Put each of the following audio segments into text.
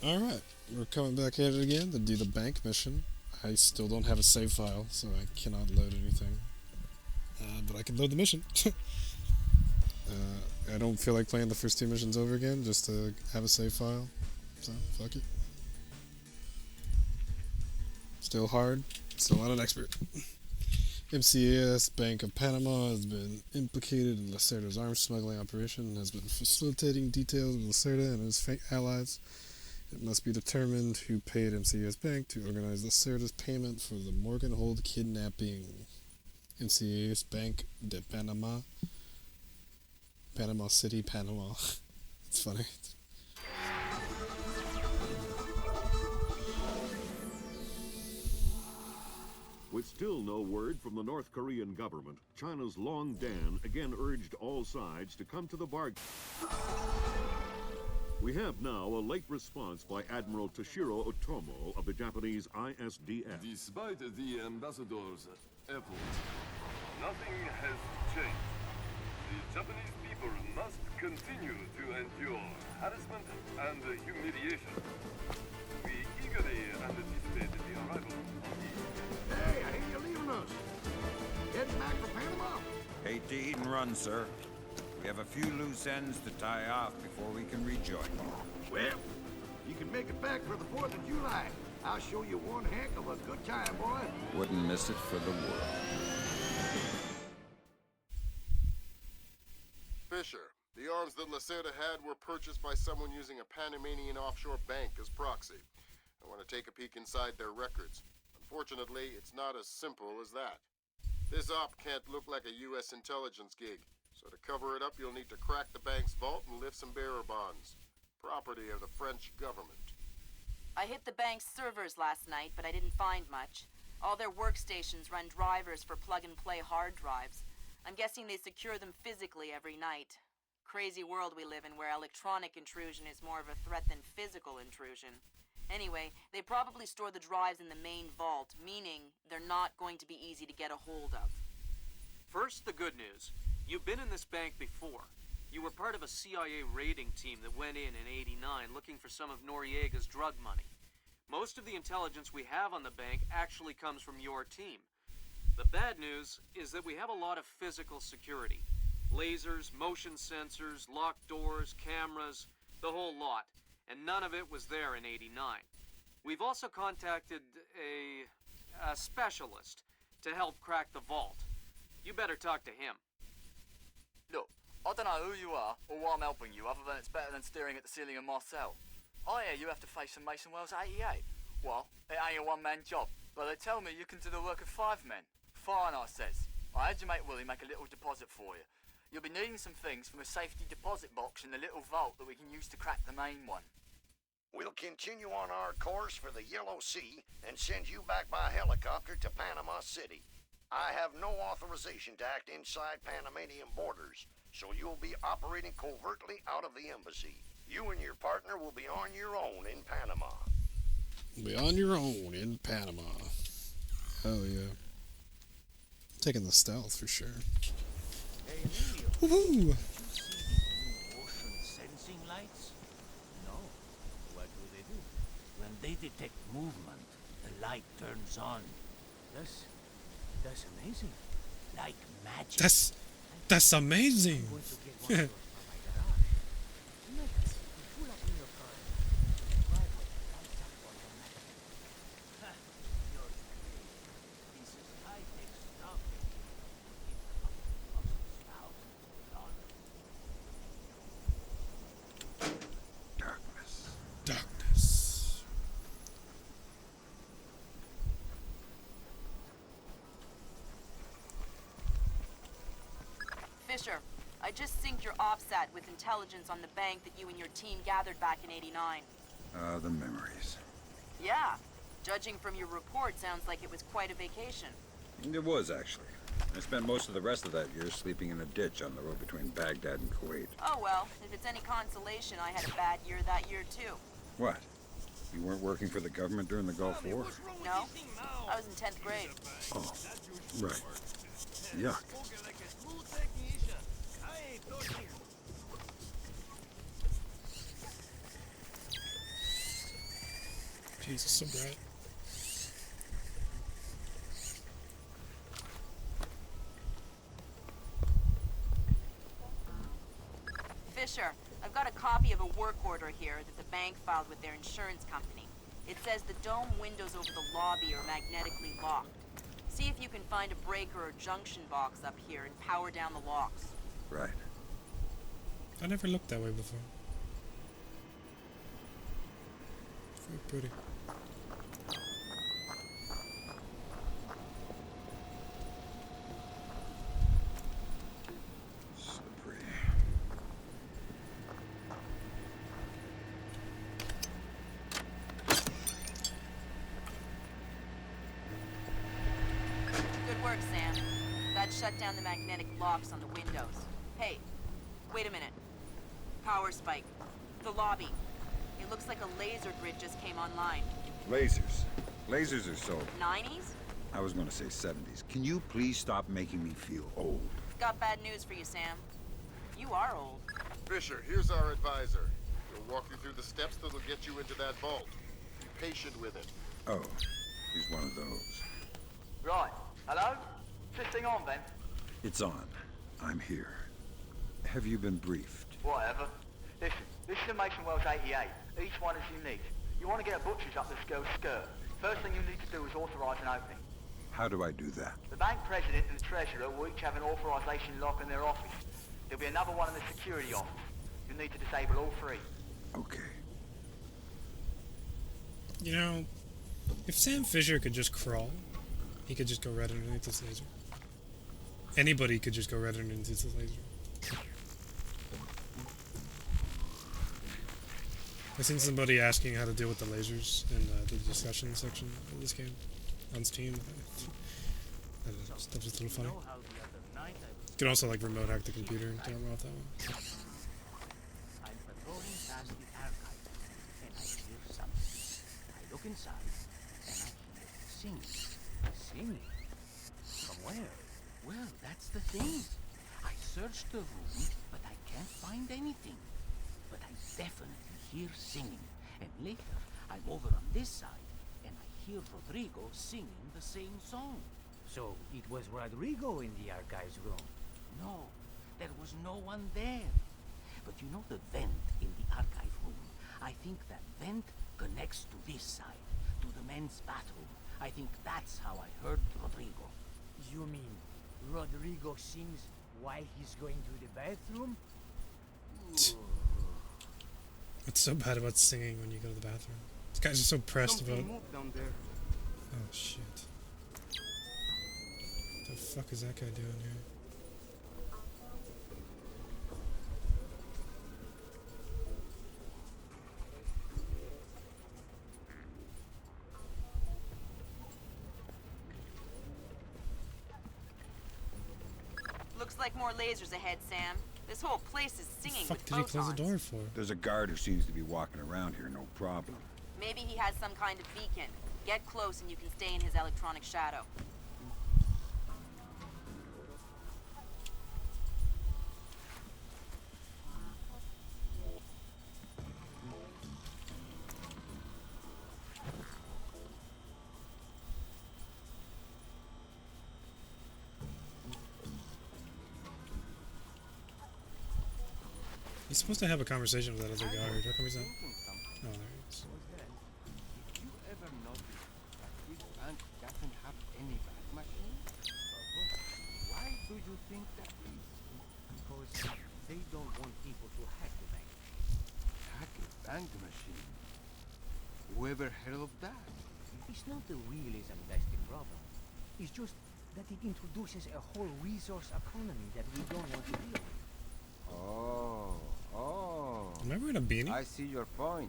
Alright, we're coming back at it again to do the bank mission. I still don't have a save file, so I cannot load anything. But I can load the mission. I don't feel like playing the first two missions over again just to have a save file. So, fuck it. Still hard, still not an expert. MCAS Bank of Panama has been implicated in Lacerda's arms smuggling operation and has been facilitating details of Lacerda and his allies. It must be determined who paid MCAS Bank to organize Lacerda's payment for the Morgan Hold kidnapping. MCAS Bank de Panama. Panama City, Panama. It's funny. With still no word from the North Korean government, China's Long Dan again urged all sides to come to the bargain. We have now a late response by Admiral Toshiro Otomo of the Japanese ISDF. Despite the ambassador's efforts, nothing has changed. The Japanese people must continue to endure harassment and humiliation. We eagerly anticipate the arrival of the... Hey, I hear you're leaving us. Heading back for Panama? Hate to eat and run, sir. We have a few loose ends to tie off before we can rejoin. Well, you can make it back for the 4th of July. I'll show you one heck of a good time, boy. Wouldn't miss it for the world. Fisher, the arms that Lacerda had were purchased by someone using a Panamanian offshore bank as proxy. I want to take a peek inside their records. Unfortunately, it's not as simple as that. This op can't look like a U.S. intelligence gig, so to cover it up you'll need to crack the bank's vault and lift some bearer bonds. Property of the French government. I hit the bank's servers last night, but I didn't find much. All their workstations run drivers for plug-and-play hard drives. I'm guessing they secure them physically every night. Crazy world we live in where electronic intrusion is more of a threat than physical intrusion. Anyway, they probably store the drives in the main vault, meaning they're not going to be easy to get a hold of. First, the good news. You've been in this bank before. You were part of a CIA raiding team that went in '89 looking for some of Noriega's drug money. Most of the intelligence we have on the bank actually comes from your team. The bad news is that we have a lot of physical security. Lasers, motion sensors, locked doors, cameras, the whole lot. And none of it was there in '89. We've also contacted a specialist to help crack the vault. You better talk to him. Look, I don't know who you are or why I'm helping you, other than it's better than staring at the ceiling of my cell. I hear you have to face some Mason Wells 88. Well, it ain't a one-man job, but they tell me you can do the work of 5 men. Fine, I says. I had your mate Willie make a little deposit for you. You'll be needing some things from a safety deposit box in the little vault that we can use to crack the main one. We'll continue on our course for the Yellow Sea and send you back by helicopter to Panama City. I have no authorization to act inside Panamanian borders, so you'll be operating covertly out of the embassy. You and your partner will be on your own in Panama. Be on your own in Panama. Hell yeah. Taking the stealth for sure. Woohoo! Motion sensing lights? No. What do? When they detect movement, the light turns on. That's amazing. Like magic. That's amazing. I'm going to get one of those from my garage. Nice. Pull up in your car. Driveway lights up automatically. Ha! Yours today. This is high-tech stuff. Darkness. Darkness. Fisher, I just synced your OPSAT with intelligence on the bank that you and your team gathered back in '89. The memories. Yeah. Judging from your report, sounds like it was quite a vacation. It was, actually. I spent most of the rest of that year sleeping in a ditch on the road between Baghdad and Kuwait. Oh well, if it's any consolation, I had a bad year that year too. What? You weren't working for the government during the Gulf War? No, I was in 10th grade. Oh, right. Yuck. Jesus, so bright. Fisher, I've got a copy of a work order here that the bank filed with their insurance company. It says the dome windows over the lobby are magnetically locked. See if you can find a breaker or junction box up here and power down the locks. Right. I never looked that way before. Very pretty. Slippery. Good work, Sam. That shut down the magnetic locks on the windows. Hey, wait a minute. Power spike. The lobby. It looks like a laser grid just came online. Lasers. Lasers are so... 90s? I was going to say 70s. Can you please stop making me feel old? Got bad news for you, Sam. You are old. Fisher, here's our advisor. He'll walk you through the steps that'll get you into that vault. Be patient with him. Oh, he's one of those. Right. Hello? Is this thing on then? It's on. I'm here. Have you been briefed? Whatever. Listen, this is a Mason Wells 88. Each one is unique. You want to get a butcher's up this girl's skirt. First thing you need to do is authorize an opening. How do I do that? The bank president and the treasurer will each have an authorization lock in their office. There'll be another one in the security office. You need to disable all three. Okay. You know, if Sam Fisher could just crawl, he could just go right underneath this laser. Anybody could just go right underneath this laser. I've seen somebody asking how to deal with the lasers in the discussion section of this game on Steam. Stuff's just a little funny. You can also like remote hack the computer and turn them off that way. I'm patrolling past the archive, and I hear something. I look inside, and I hear singing. Singing? From where? Well, that's the thing. I searched the room, but I can't find anything. But I definitely hear singing. And later, I'm over on this side, and I hear Rodrigo singing the same song. So, it was Rodrigo in the archives room? No, there was no one there. But you know the vent in the archive room? I think that vent connects to this side, to the men's bathroom. I think that's how I heard Rodrigo. You mean Rodrigo sings while he's going to the bathroom? What's so bad about singing when you go to the bathroom? This guy's just so pressed about. Down there. Oh shit! What the fuck is that guy doing here? Looks like more lasers ahead, Sam. This whole place is singing What with the fuck did he close the photons. door for? There's a guard who seems to be walking around here, no problem. Maybe he has some kind of beacon. Get close and you can stay in his electronic shadow. He's supposed to have a conversation with that other guard. How come he's not? Oh, there he is. Did you ever notice that this bank doesn't have any bank machines? Why do you think that is? Because they don't want people to hack the bank. Hack a bank machine? Whoever heard of that? It's not the realism that's the problem. It's just that it introduces a whole resource economy that we don't want to deal with. Oh. Am I wearing a beanie? I see your point.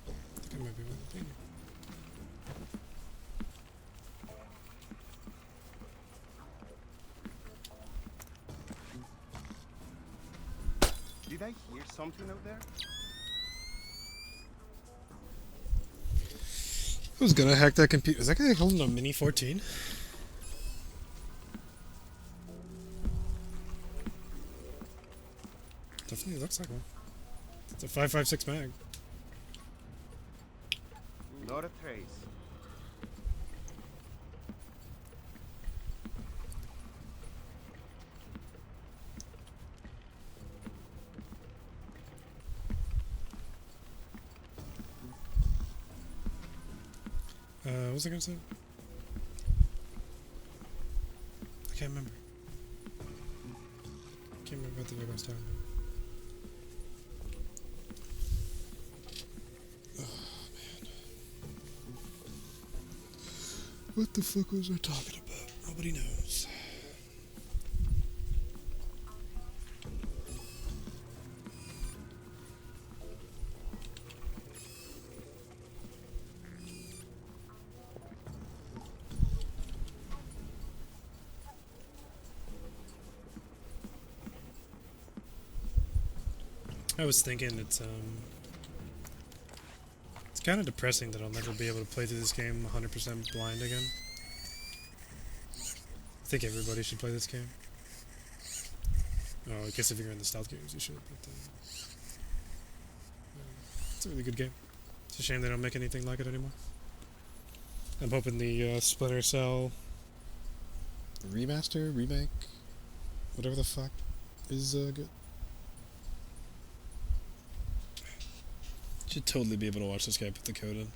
I think I might be wearing a beanie. Did I hear something out there? Who's gonna hack that computer? Is that guy holding a Mini 14? Definitely looks like one. It's a 5.56 mag. Not a trace. What was I gonna say? I can't remember. Can't remember what the fuck I was talking about. Oh man. What the fuck was I talking about? Nobody knows. I was thinking it's kind of depressing that I'll never be able to play through this game 100% blind again. I think everybody should play this game. Oh, I guess if you're in the stealth games, you should. But it's a really good game. It's a shame they don't make anything like it anymore. I'm hoping the Splinter Cell remaster, remake, whatever the fuck, is good. Should totally be able to watch this guy put the code in.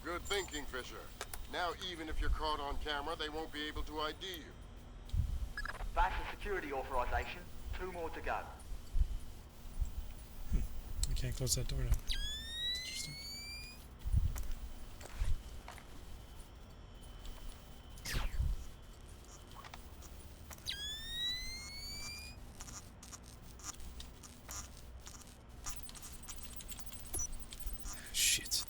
Good thinking, Fisher. Now, even if you're caught on camera, they won't be able to ID you. That's the security authorization. 2 more to go. I can't close that door now. Interesting. Shit.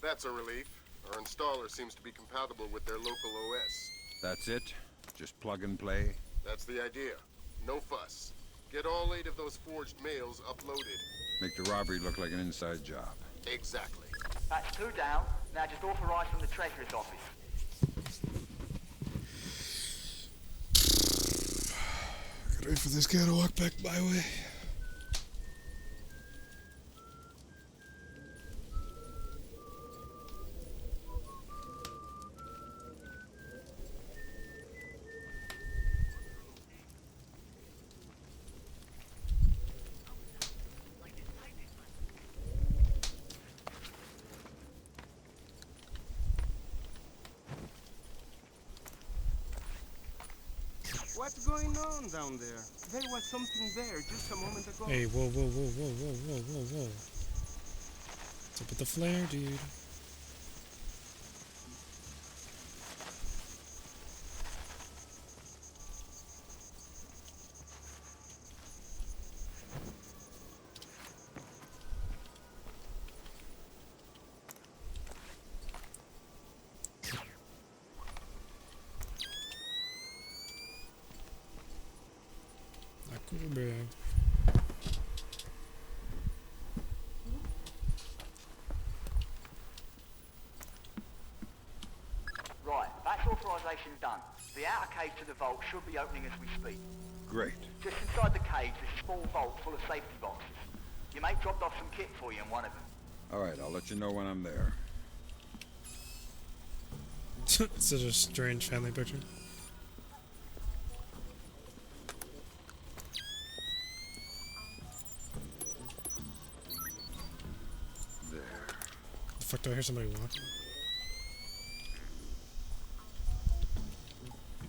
That's a relief. Our installer seems to be compatible with their local OS. That's it? Just plug and play? That's the idea. No fuss. Get all 8 of those forged mails uploaded. Make the robbery look like an inside job. Exactly. That's 2 down. Now just authorise from the Treasurer's office. Gotta wait for this guy to walk back my way. What's going on down there? There was something there just a moment ago. Hey, whoa, whoa, whoa, whoa, whoa, whoa, whoa, whoa. What's up with the flare, dude? Bro. Right, that's authorisation done. The outer cage to the vault should be opening as we speak. Great. Just inside the cage, there's a small vault full of safety boxes. Your mate dropped off some kit for you in one of them. Alright, I'll let you know when I'm there. Such a strange family picture. There. The fuck, do I hear somebody walking?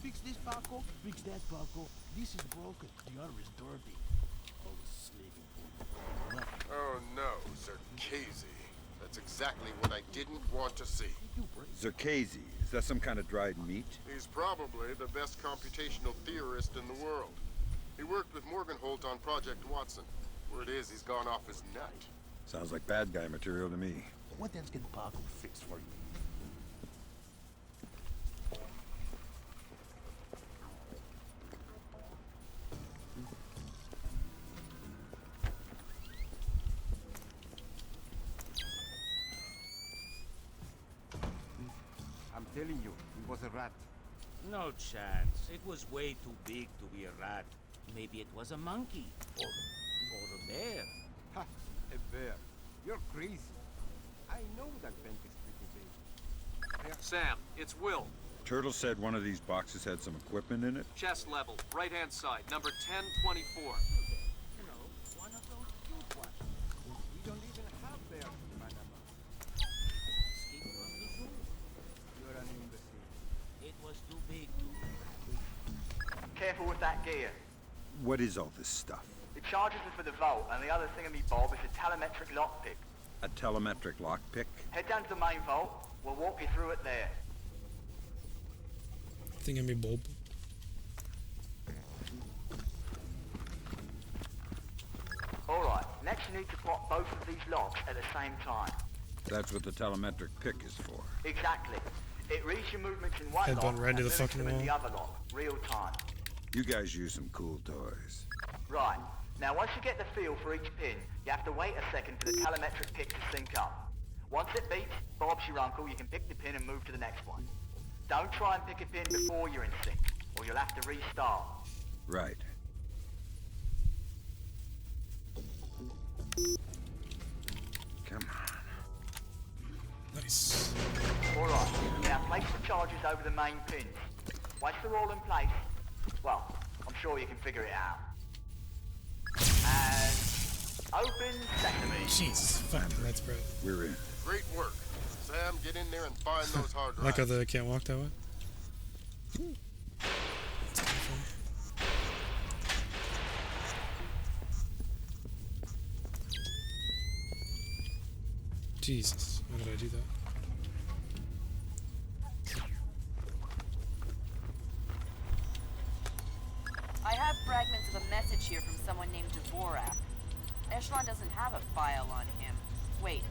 Fix this, Paco. Fix that, Paco. This is broken. The other is dirty. Oh, sleeping for. Oh no, Zerkazy. That's exactly what I didn't want to see. Zerkazy. Is that some kind of dried meat? He's probably the best computational theorist in the world. He worked with Morgenholt on Project Watson. Word is he's gone off his nut. Sounds like bad guy material to me. What else can Paco fix for you? I'm telling you, it was a rat. No chance. It was way too big to be a rat. Maybe it was a monkey. Or a bear. Ha! A bear. You're crazy. I know that bank is pretty big. Sam, it's Will. Turtle said one of these boxes had some equipment in it. Chest level, right-hand side, number 1024. You know, one of those cute ones. We don't even have bears in Panama. Escaped from the zoo. You're an imbecile. It was too big to be a rat. Careful with that gear. What is all this stuff? The charges are for the vault, and the other thingamy-bob is a telemetric lockpick. A telemetric lockpick? Head down to the main vault. We'll walk you through it there. Thingy bulb. Alright, next you need to plot both of these locks at the same time. That's what the telemetric pick is for. Exactly. It reads your movements in one Headbutt lock right into and the mimics fucking them in the wall. other lock, real time. You guys use some cool toys. Right. Now once you get the feel for each pin, you have to wait a second for the telemetric pick to sync up. Once it beats, Bob's your uncle, you can pick the pin and move to the next one. Don't try and pick a pin before you're in sync, or you'll have to restart. Right. Come on. Nice. Alright, now place the charges over the main pins. Once they're all in place, well, I'm sure you can figure it out. And open sesame. Jesus, fuck, that's bad. We're in. Great work. Sam, get in there and find those hard I like how drives. they can't walk that way. That's kinda fun. Jesus, why did I do that? I have fragments of a message here from someone named Dvorak. Echelon doesn't have a file on him. Wait.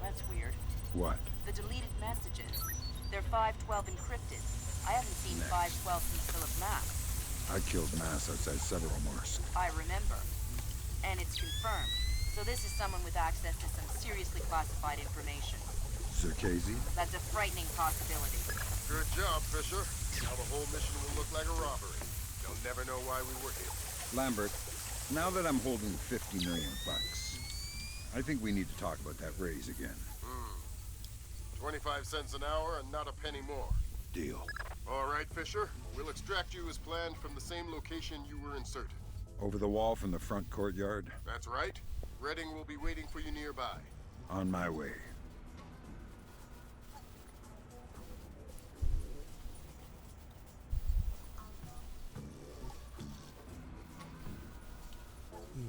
That's weird. What? The deleted messages. They're 512 encrypted. I haven't seen 512 since Philip Mass. I killed Mass outside Severomorsk. I remember. And it's confirmed. So this is someone with access to some seriously classified information. Zerkazy? That's a frightening possibility. Good job, Fisher. Now the whole mission will look like a robbery. They'll never know why we were here. Lambert, now that I'm holding 50 million bucks, I think we need to talk about that raise again. 25 cents an hour and not a penny more. Deal. All right, Fisher. We'll extract you as planned from the same location you were inserted. Over the wall from the front courtyard? That's right. Redding will be waiting for you nearby. On my way.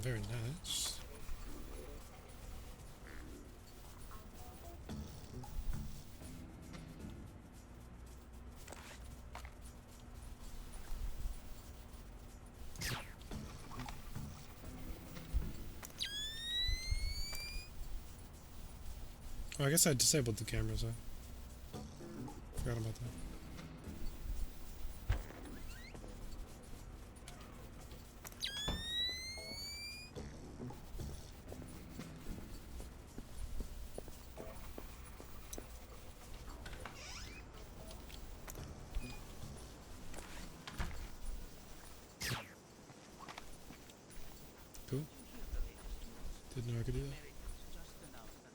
Very nice. Oh, I guess I disabled the cameras. I forgot about that. Cool. Didn't know I could do that. Americans just announced that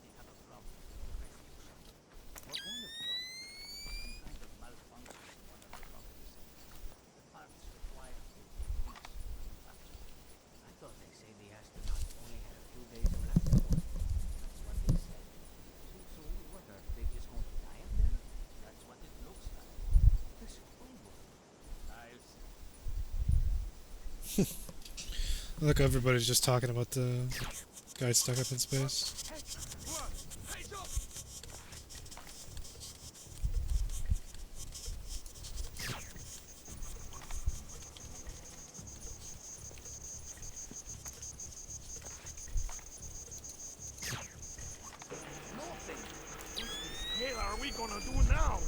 Look, everybody's just talking about the guy stuck up in space. Nothing. What the hell are we gonna do now?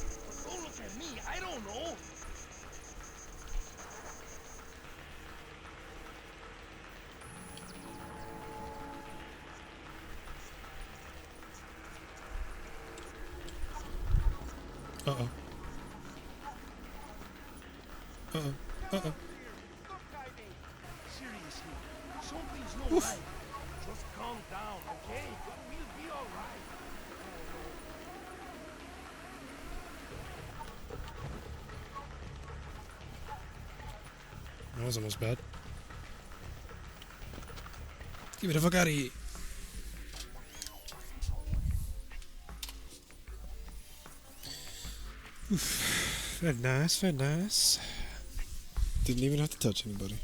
Don't look at me. I don't know. Uh-oh. Uh-oh. Uh-oh. Seriously, something's not right. Just calm down, okay? We'll be all right. That was almost bad. Get me the fuck out of here. Oof. Very nice, very nice. Didn't even have to touch anybody.